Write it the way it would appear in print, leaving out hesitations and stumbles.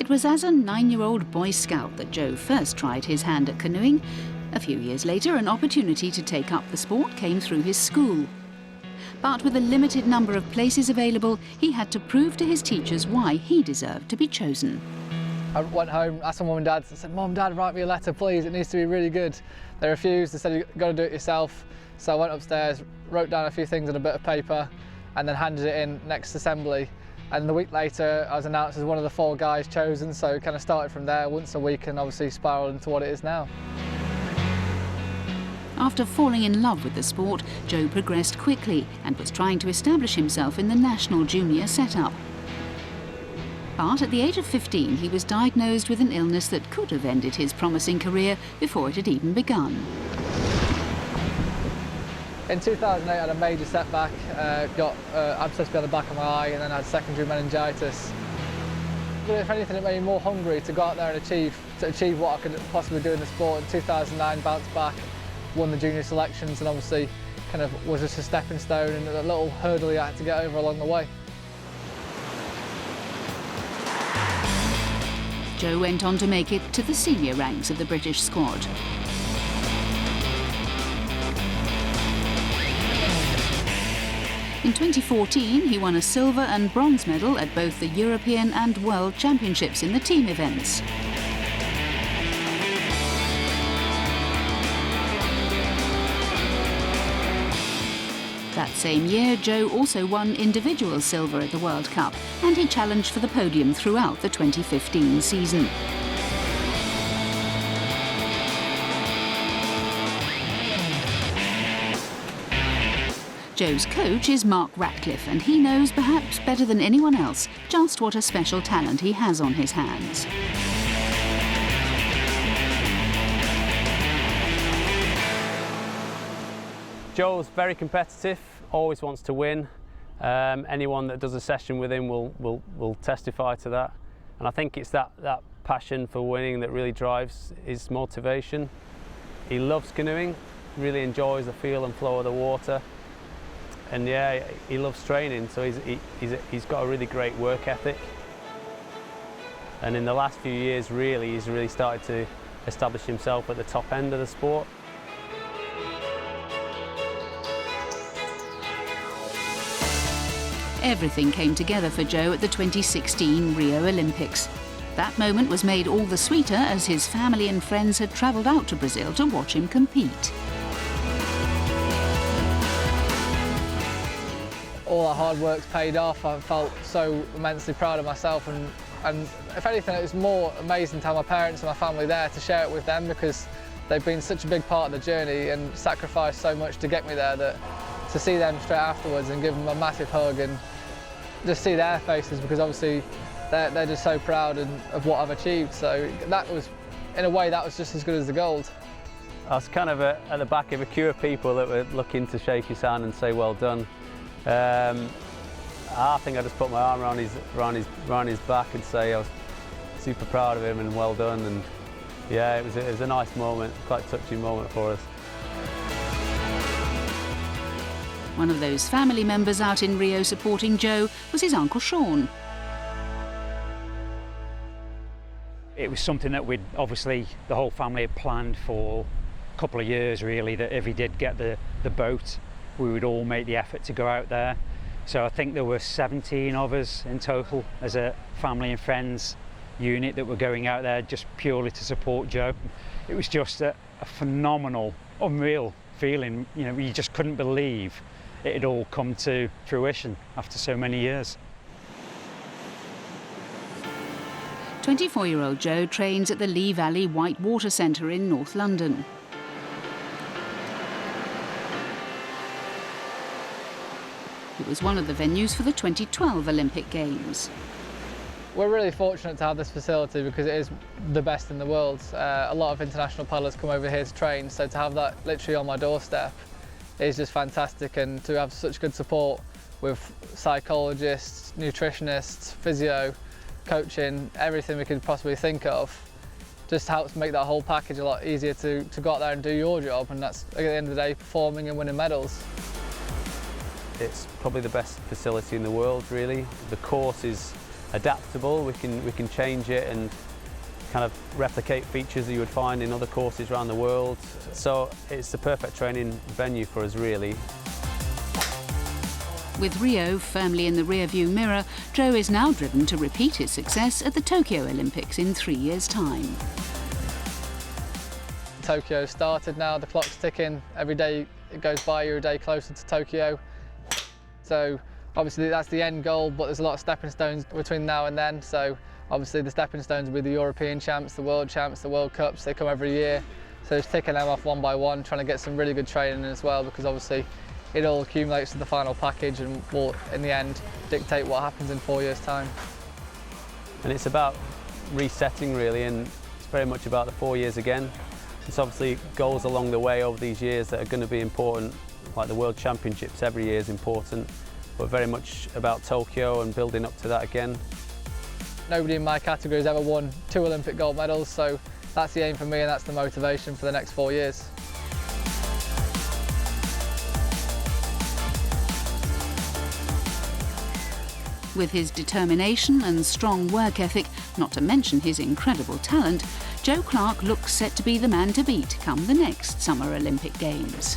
It was as a 9-year-old Boy Scout that Joe first tried his hand at canoeing. A few years later, an opportunity to take up the sport came through his school. But with a limited number of places available, he had to prove to his teachers why he deserved to be chosen. I went home, asked my mum and dad, I said, "Mum, Dad, write me a letter, please, it needs to be really good." They refused, they said, "You've got to do it yourself." So I went upstairs, wrote down a few things on a bit of paper, and then handed it in next assembly. And the week later, I was announced as one of the 4 guys chosen, so it kind of started from there, once a week, and obviously spiralled into what it is now. After falling in love with the sport, Joe progressed quickly and was trying to establish himself in the national junior setup. But at the age of 15, he was diagnosed with an illness that could have ended his promising career before it had even begun. In 2008, I had a major setback, got abscess behind the back of my eye, and then I had secondary meningitis. But if anything, it made me more hungry to go out there and achieve what I could possibly do in the sport. In 2009, bounced back, won the junior selections, and obviously kind of was just a stepping stone and a little hurdle I had to get over along the way. Joe went on to make it to the senior ranks of the British squad. In 2014, he won a silver and bronze medal at both the European and World Championships in the team events. That same year, Joe also won individual silver at the World Cup, and he challenged for the podium throughout the 2015 season. Joe's coach is Mark Ratcliffe, and he knows perhaps better than anyone else just what a special talent he has on his hands. Joe's very competitive, always wants to win. Anyone that does a session with him will testify to that. And I think it's that passion for winning that really drives his motivation. He loves canoeing, really enjoys the feel and flow of the water. And yeah, he loves training, so he's got a really great work ethic. And in the last few years, he's really started to establish himself at the top end of the sport. Everything came together for Joe at the 2016 Rio Olympics. That moment was made all the sweeter as his family and friends had travelled out to Brazil to watch him compete. All our hard work's paid off. I felt so immensely proud of myself, and if anything, it was more amazing to have my parents and my family there to share it with them, because they've been such a big part of the journey and sacrificed so much to get me there, that to see them straight afterwards and give them a massive hug and just see their faces, because obviously they're just so proud of what I've achieved. So that was, in a way, that was just as good as the gold. I was kind of at the back of a queue of people that were looking to shake his hand and say well done. I think I just put my arm around his back and say I was super proud of him and well done. And yeah, it was a nice moment, quite a touching moment for us. One of those family members out in Rio supporting Joe was his Uncle Sean. It was something that we'd obviously, the whole family had planned for a couple of years really, that if he did get the boat, we would all make the effort to go out there. So I think there were 17 of us in total as a family and friends unit that were going out there just purely to support Joe. It was just a phenomenal, unreal feeling. You know, you just couldn't believe it had all come to fruition after so many years. 24-year-old Joe trains at the Lee Valley White Water Centre in North London. It was one of the venues for the 2012 Olympic Games. We're really fortunate to have this facility because it is the best in the world. A lot of international paddlers come over here to train, so to have that literally on my doorstep is just fantastic, and to have such good support with psychologists, nutritionists, physio, coaching, everything we could possibly think of, just helps make that whole package a lot easier to go out there and do your job, and that's, at the end of the day, performing and winning medals. It's probably the best facility in the world, really. The course is adaptable. We can change it and kind of replicate features that you would find in other courses around the world. So it's the perfect training venue for us, really. With Rio firmly in the rearview mirror, Joe is now driven to repeat his success at the Tokyo Olympics in 3 years' time. Tokyo started now, the clock's ticking. Every day it goes by, you're a day closer to Tokyo. So obviously that's the end goal, but there's a lot of stepping stones between now and then. So obviously the stepping stones will be the European champs, the World champs, the World Cups. They come every year. So just ticking them off one by one, trying to get some really good training as well, because obviously it all accumulates to the final package and will, in the end, dictate what happens in 4 years' time. And it's about resetting, really, and it's very much about the 4 years again. There's obviously goals along the way over these years that are going to be important, like the World Championships every year is important, but very much about Tokyo and building up to that again. Nobody in my category has ever won 2 Olympic gold medals, so that's the aim for me and that's the motivation for the next 4 years. With his determination and strong work ethic, not to mention his incredible talent, Joe Clarke looks set to be the man to beat come the next Summer Olympic Games.